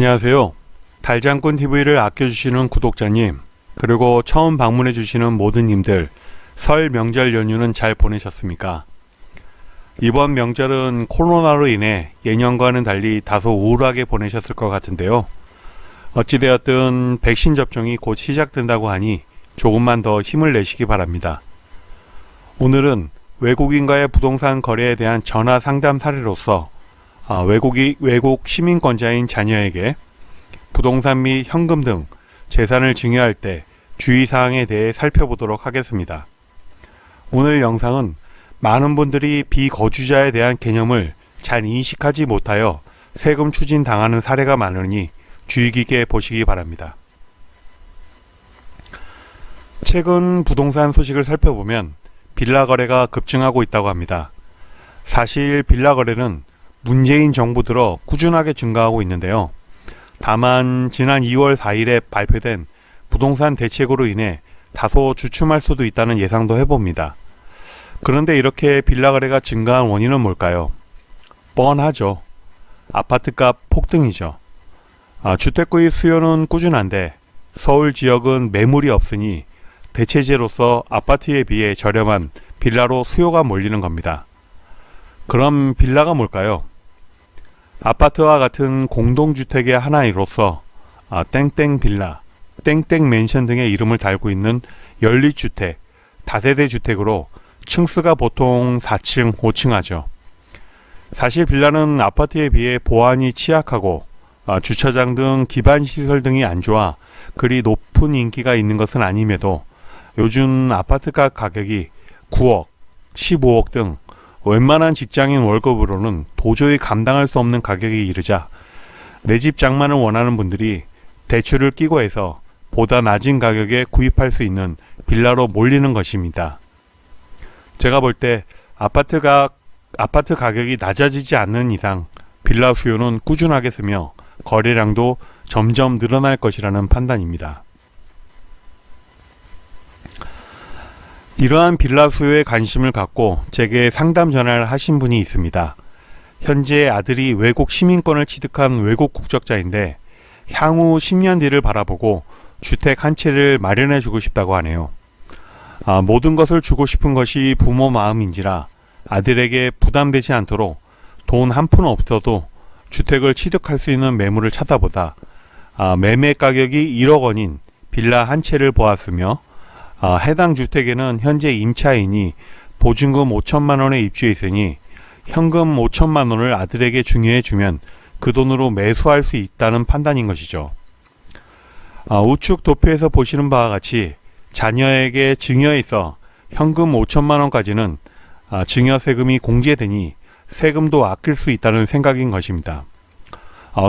안녕하세요. 달장꾼TV를 아껴주시는 구독자님, 그리고 처음 방문해주시는 모든 님들, 설 명절 연휴는 잘 보내셨습니까? 이번 명절은 코로나로 인해 예년과는 달리 다소 우울하게 보내셨을 것 같은데요. 어찌되었든 백신 접종이 곧 시작된다고 하니 조금만 더 힘을 내시기 바랍니다. 오늘은 외국인과의 부동산 거래에 대한 전화 상담 사례로서 외국 시민권자인 자녀에게 부동산 및 현금 등 재산을 증여할 때 주의사항에 대해 살펴보도록 하겠습니다. 오늘 영상은 많은 분들이 비거주자에 대한 개념을 잘 인식하지 못하여 세금 추진 당하는 사례가 많으니 주의 깊게 보시기 바랍니다. 최근 부동산 소식을 살펴보면 빌라 거래가 급증하고 있다고 합니다. 사실 빌라 거래는 문재인 정부 들어 꾸준하게 증가하고 있는데요. 다만 지난 2월 4일에 발표된 부동산 대책으로 인해 다소 주춤할 수도 있다는 예상도 해봅니다. 그런데 이렇게 빌라 거래가 증가한 원인은 뭘까요? 뻔하죠. 아파트값 폭등이죠. 주택구입 수요는 꾸준한데 서울 지역은 매물이 없으니 대체제로서 아파트에 비해 저렴한 빌라로 수요가 몰리는 겁니다. 그럼 빌라가 뭘까요? 아파트와 같은 공동주택의 하나로서 땡땡 빌라, 땡땡 맨션 등의 이름을 달고 있는 연립주택, 다세대 주택으로 층수가 보통 4층, 5층 하죠. 사실 빌라는 아파트에 비해 보안이 취약하고 주차장 등 기반시설 등이 안 좋아 그리 높은 인기가 있는 것은 아님에도 요즘 아파트값 가격이 9억, 15억 등 웬만한 직장인 월급으로는 도저히 감당할 수 없는 가격이 이르자 내 집 장만을 원하는 분들이 대출을 끼고 해서 보다 낮은 가격에 구입할 수 있는 빌라로 몰리는 것입니다. 제가 볼 때 아파트 가격이 낮아지지 않는 이상 빌라 수요는 꾸준하겠으며 거래량도 점점 늘어날 것이라는 판단입니다. 이러한 빌라 수요에 관심을 갖고 제게 상담 전화를 하신 분이 있습니다. 현재 아들이 외국 시민권을 취득한 외국 국적자인데 향후 10년 뒤를 바라보고 주택 한 채를 마련해 주고 싶다고 하네요. 모든 것을 주고 싶은 것이 부모 마음인지라 아들에게 부담되지 않도록 돈 한 푼 없어도 주택을 취득할 수 있는 매물을 찾아보다 매매 가격이 1억 원인 빌라 한 채를 보았으며 해당 주택에는 현재 임차인이 보증금 5천만 원에 입주해 있으니 현금 5천만 원을 아들에게 증여해 주면 그 돈으로 매수할 수 있다는 판단인 것이죠. 우측 도표에서 보시는 바와 같이 자녀에게 증여해 있어 현금 5천만 원까지는 증여 세금이 공제되니 세금도 아낄 수 있다는 생각인 것입니다.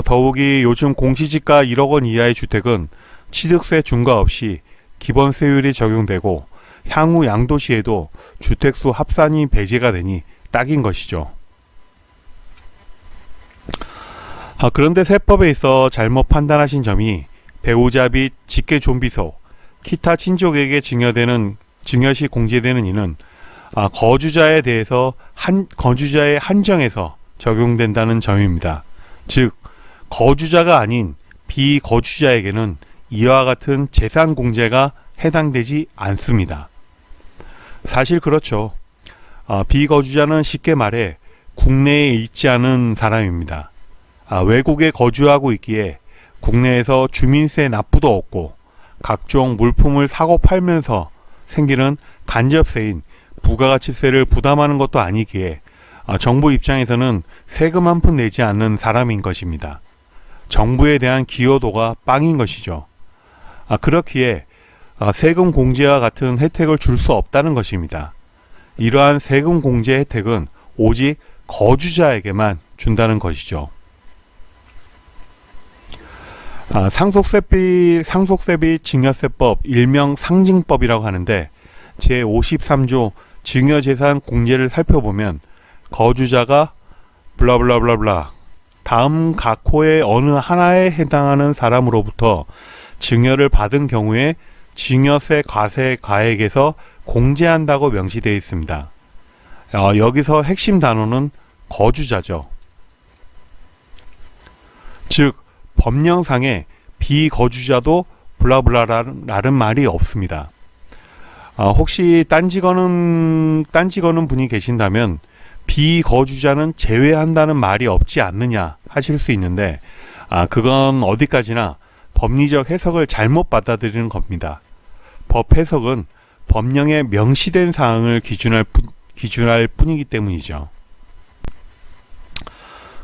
더욱이 요즘 공시지가 1억 원 이하의 주택은 취득세 중과 없이 기본세율이 적용되고 향후 양도시에도 주택수 합산이 배제가 되니 딱인 것이죠. 그런데 세법에 있어 잘못 판단하신 점이 배우자 및 직계 존비속, 기타 친족에게 증여시 공제되는 이는 거주자에 대해서 거주자의 한정에서 적용된다는 점입니다. 즉 거주자가 아닌 비거주자에게는 이와 같은 재산 공제가 해당되지 않습니다. 사실 그렇죠. 비거주자는 쉽게 말해 국내에 있지 않은 사람입니다. 외국에 거주하고 있기에 국내에서 주민세 납부도 없고 각종 물품을 사고 팔면서 생기는 간접세인 부가가치세를 부담하는 것도 아니기에 정부 입장에서는 세금 한 푼 내지 않는 사람인 것입니다. 정부에 대한 기여도가 빵인 것이죠. 그렇기에 세금 공제와 같은 혜택을 줄 수 없다는 것입니다. 이러한 세금 공제 혜택은 오직 거주자에게만 준다는 것이죠. 상속세비 증여세법 일명 상증법이라고 하는데 제53조 증여재산 공제를 살펴보면 거주자가 블라블라블라블라 다음 각호의 어느 하나에 해당하는 사람으로부터 증여를 받은 경우에 증여세 과세 가액에서 공제한다고 명시되어 있습니다. 여기서 핵심 단어는 거주자죠. 즉 법령상에 비거주자도 블라블라라는 말이 없습니다. 혹시 딴지 거는 분이 계신다면 비거주자는 제외한다는 말이 없지 않느냐 하실 수 있는데, 그건 어디까지나 법리적 해석을 잘못 받아들이는 겁니다. 법 해석은 법령에 명시된 사항을 기준할 뿐이기 때문이죠.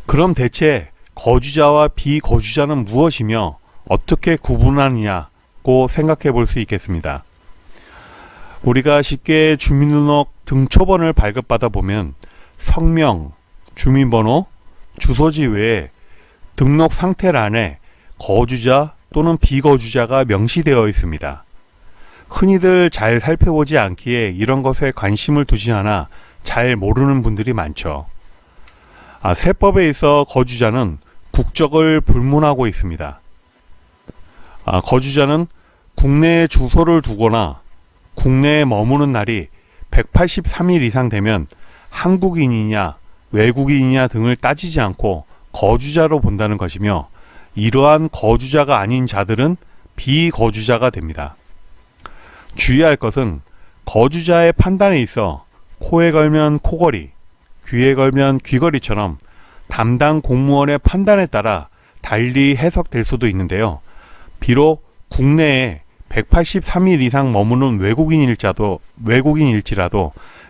그럼 대체 거주자와 비거주자는 무엇이며 어떻게 구분하느냐고 생각해 볼 수 있겠습니다. 우리가 쉽게 주민등록 등초본을 발급받아 보면 성명, 주민번호, 주소지 외에 등록 상태란에 거주자 또는 비거주자가 명시되어 있습니다. 흔히들 잘 살펴보지 않기에 이런 것에 관심을 두지 않아 잘 모르는 분들이 많죠. 세법에 있어 거주자는 국적을 불문하고 있습니다. 거주자는 국내에 주소를 두거나 국내에 머무는 날이 183일 이상 되면 한국인이냐 외국인이냐 등을 따지지 않고 거주자로 본다는 것이며, 이러한 거주자가 아닌 자들은 비거주자가 됩니다. 주의할 것은 거주자의 판단에 있어 코에 걸면 코걸이, 귀에 걸면 귀걸이처럼 담당 공무원의 판단에 따라 달리 해석될 수도 있는데요. 비록 국내에 183일 이상 머무는 외국인일지라도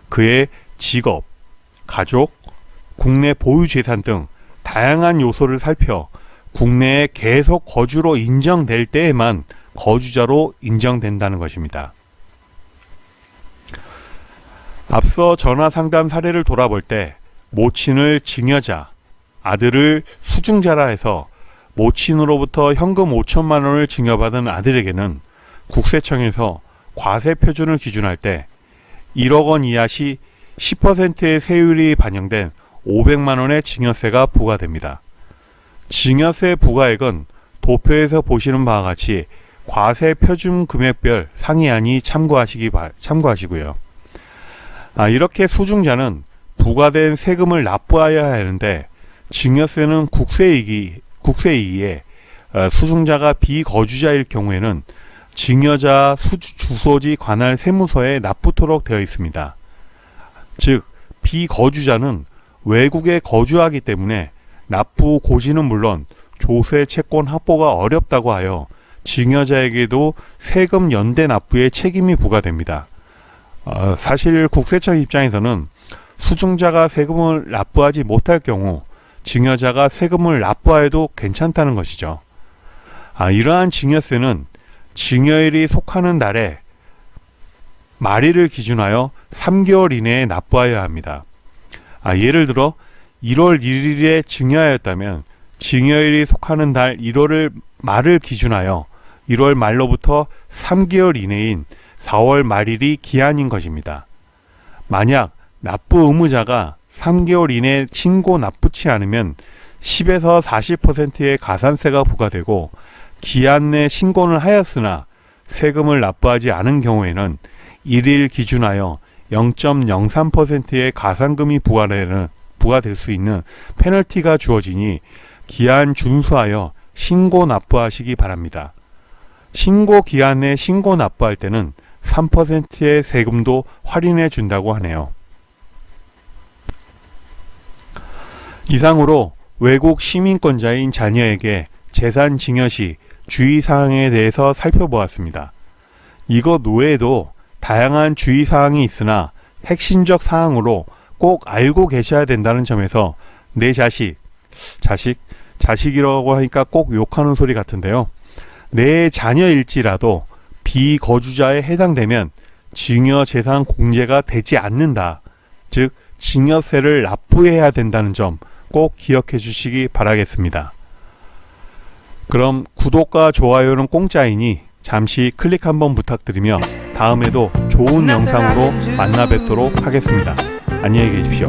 그의 직업, 가족, 국내 보유 재산 등 다양한 요소를 살펴 국내에 계속 거주로 인정될 때에만 거주자로 인정된다는 것입니다. 앞서 전화 상담 사례를 돌아볼 때 모친을 증여자, 아들을 수증자라 해서 모친으로부터 현금 5천만 원을 증여받은 아들에게는 국세청에서 과세 표준을 기준할 때 1억 원 이하 시 10%의 세율이 반영된 500만 원의 증여세가 부과됩니다. 증여세 부과액은 도표에서 보시는 바와 같이 과세 표준 금액별 상이하니 참고하시고요. 이렇게 수증자는 부과된 세금을 납부하여야 하는데, 증여세는 국세이기에 수증자가 비거주자일 경우에는 증여자 주소지 관할 세무서에 납부토록 되어 있습니다. 즉, 비거주자는 외국에 거주하기 때문에 납부 고지는 물론 조세 채권 확보가 어렵다고 하여 증여자에게도 세금 연대 납부의 책임이 부과됩니다. 사실 국세청 입장에서는 수증자가 세금을 납부하지 못할 경우 증여자가 세금을 납부하여도 괜찮다는 것이죠. 이러한 증여세는 증여일이 속하는 날에 말일을 기준하여 3개월 이내에 납부하여야 합니다. 예를 들어 1월 1일에 증여하였다면 증여일이 속하는 달 1월 말을 기준하여 1월 말로부터 3개월 이내인 4월 말일이 기한인 것입니다. 만약 납부 의무자가 3개월 이내 신고 납부치 않으면 10에서 40%의 가산세가 부과되고, 기한 내 신고는 하였으나 세금을 납부하지 않은 경우에는 1일 기준하여 0.03%의 가산금이 부과될 수 있는 페널티가 주어지니 기한 준수하여 신고 납부하시기 바랍니다. 신고 기한 내 신고 납부할 때는 3%의 세금도 할인해 준다고 하네요. 이상으로 외국 시민권자인 자녀에게 재산 증여 시 주의사항에 대해서 살펴보았습니다. 이것 외에도 다양한 주의사항이 있으나 핵심적 사항으로 꼭 알고 계셔야 된다는 점에서 내 자식이라고 하니까 꼭 욕하는 소리 같은데요. 내 자녀일지라도 비거주자에 해당되면 증여재산 공제가 되지 않는다. 즉 증여세를 납부해야 된다는 점 꼭 기억해 주시기 바라겠습니다. 그럼 구독과 좋아요는 공짜이니 잠시 클릭 한번 부탁드리며 다음에도 좋은 영상으로 만나 뵙도록 하겠습니다. 안녕히 계십시오.